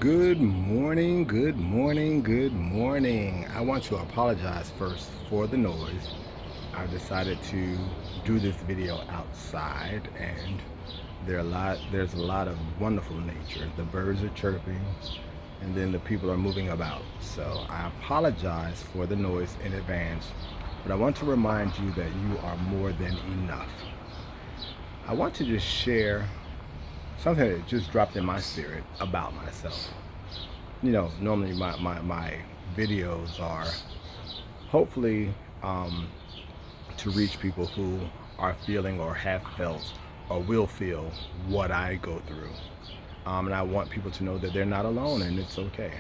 Good morning, good morning, good morning. I want to apologize first for the noise. I've decided to do this video outside and there's a lot of wonderful nature. The birds are chirping and then the people are moving about. So I apologize for the noise in advance, but I want to remind you that you are more than enough. I want to just share something that just dropped in my spirit about myself. Normally my videos are hopefully to reach people who are feeling or have felt or will feel what I go through. And I want people to know that they're not alone and it's okay.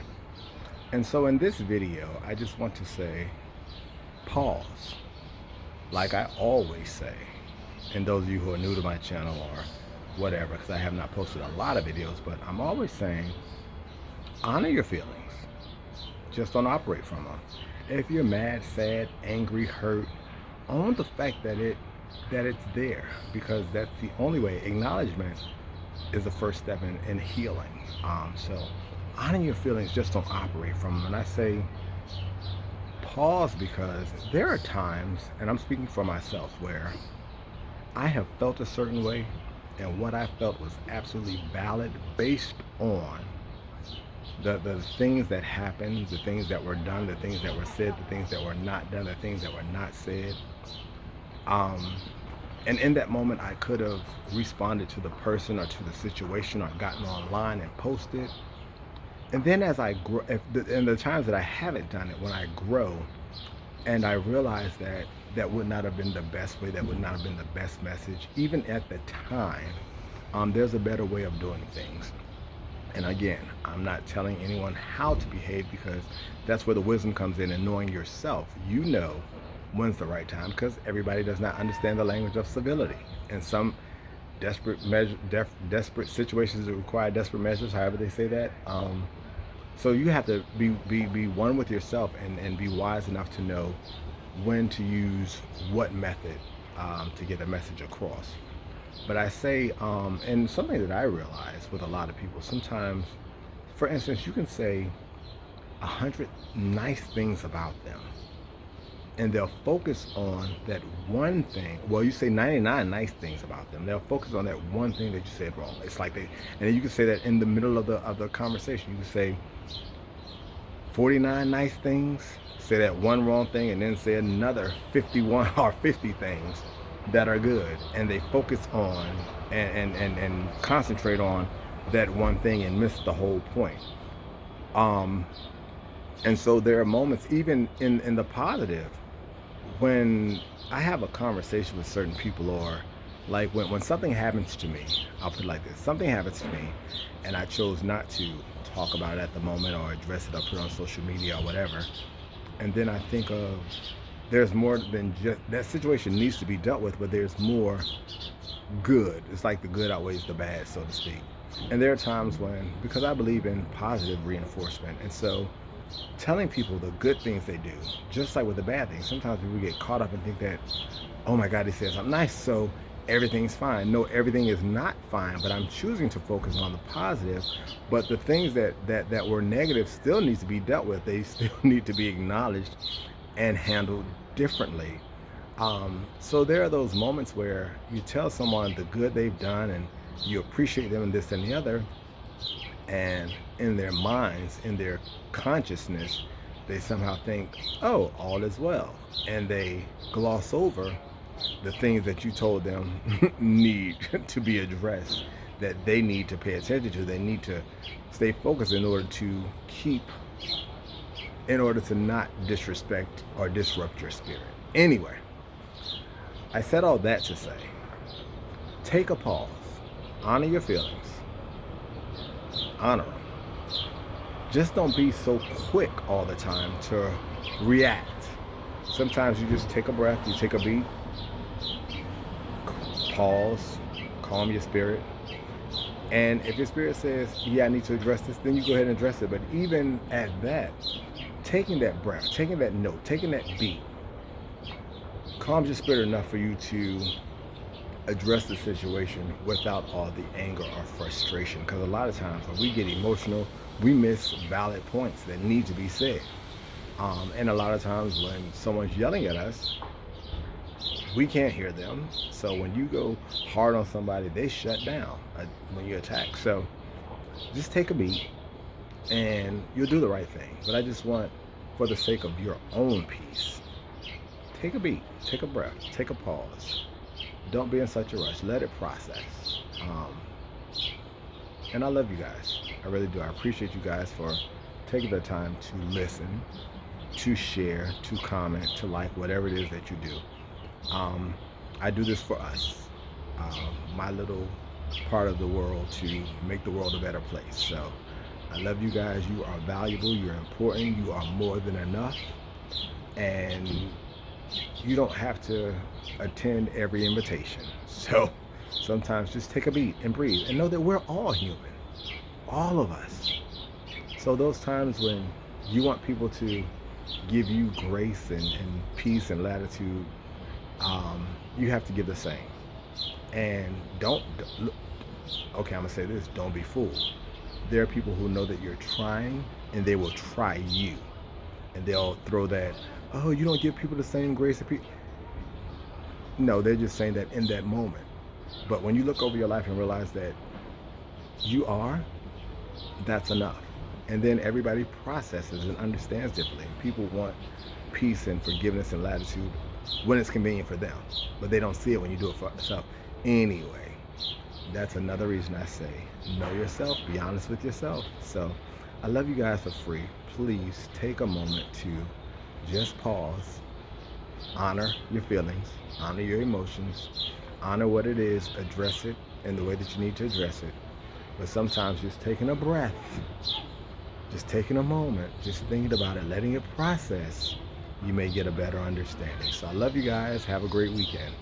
And so in this video, I just want to say, pause. Like I always say, and those of you who are new to my channel or whatever, because I have not posted a lot of videos, but I'm always saying, honor your feelings. Just don't operate from them. If you're mad, sad, angry, hurt, own the fact that it's there, because that's the only way. Acknowledgement is the first step in healing. So honor your feelings, just don't operate from them. And I say pause because there are times, and I'm speaking for myself, where I have felt a certain way and what I felt was absolutely valid based on the things that happened, the things that were done, the things that were said, the things that were not done, the things that were not said. And in that moment, I could have responded to the person or to the situation or gotten online and posted. And then as I grow, and the times that I haven't done it, when I grow and I realize that that would not have been the best way, that would not have been the best message, even at the time, there's a better way of doing things. And again, I'm not telling anyone how to behave, because that's where the wisdom comes in, and knowing yourself. You know when's the right time, because everybody does not understand the language of civility. And some desperate situations that require desperate measures, however they say that. So you have to be one with yourself and be wise enough to know when to use what method to get a message across. But I say, and something that I realize with a lot of people, sometimes, for instance, you can say 100 nice things about them, and they'll focus on that one thing. Well, you say 99 nice things about them. They'll focus on that one thing that you said wrong. It's like and then you can say that in the middle of the conversation. You can say 49 nice things, say that one wrong thing, and then say another 51 or 50 things that are good, and they focus on and concentrate on that one thing and miss the whole point. And so there are moments, even in the positive, when I have a conversation with certain people, or like when something happens to me, I'll put it like this: something happens to me and I chose not to talk about it at the moment or address it or put it on social media or whatever, and then I think of, there's more than just that. Situation needs to be dealt with, but there's more good. It's like the good outweighs the bad, so to speak. And there are times when, because I believe in positive reinforcement, and so telling people the good things they do, just like with the bad things, sometimes people get caught up and think that, oh my God, they said something nice, so everything's fine. No, everything is not fine, but I'm choosing to focus on the positive. But the things that were negative still needs to be dealt with. They still need to be acknowledged and handled differently. So there are those moments where you tell someone the good they've done and you appreciate them and this and the other, and in their minds, in their consciousness, they somehow think, oh, all is well, and they gloss over the things that you told them need to be addressed, that they need to pay attention to, they need to stay focused in order to not disrespect or disrupt your spirit. Anyway, I said all that to say, take a pause, honor your feelings, honor them. Just don't be so quick all the time to react. Sometimes you just take a breath, you take a beat, pause, calm your spirit. And if your spirit says, yeah, I need to address this, then you go ahead and address it. But even at that, taking that breath, taking that note, taking that beat, calms your spirit enough for you to address the situation without all the anger or frustration. Because a lot of times when we get emotional, we miss valid points that need to be said. And a lot of times when someone's yelling at us, we can't hear them. So when you go hard on somebody, they shut down when you attack. So just take a beat and you'll do the right thing. But I just want, for the sake of your own peace, take a beat, take a breath, take a pause. Don't be in such a rush. Let it process. And I love you guys. I really do. I appreciate you guys for taking the time to listen, to share, to comment, to like, whatever it is that you do. I do this for us, my little part of the world, to make the world a better place. So I love you guys. You are valuable. You're important. You are more than enough. And you don't have to attend every invitation. So sometimes just take a beat and breathe and know that we're all human, all of us. So those times when you want people to give you grace and peace and latitude, you have to give the same. And okay, I'm gonna say this, don't be fooled. There are people who know that you're trying and they will try you. And they'll throw that, oh, you don't give people the same grace that people. No, they're just saying that in that moment. But when you look over your life and realize that you are, that's enough. And then everybody processes and understands differently. People want peace and forgiveness and latitude when it's convenient for them, but they don't see it when you do it for yourself. Anyway, that's another reason I say, know yourself, be honest with yourself. So I love you guys for free. Please take a moment to just pause, honor your feelings, honor your emotions, honor what it is, address it in the way that you need to address it. But sometimes just taking a breath, just taking a moment, just thinking about it, letting it process, you may get a better understanding. So I love you guys. Have a great weekend.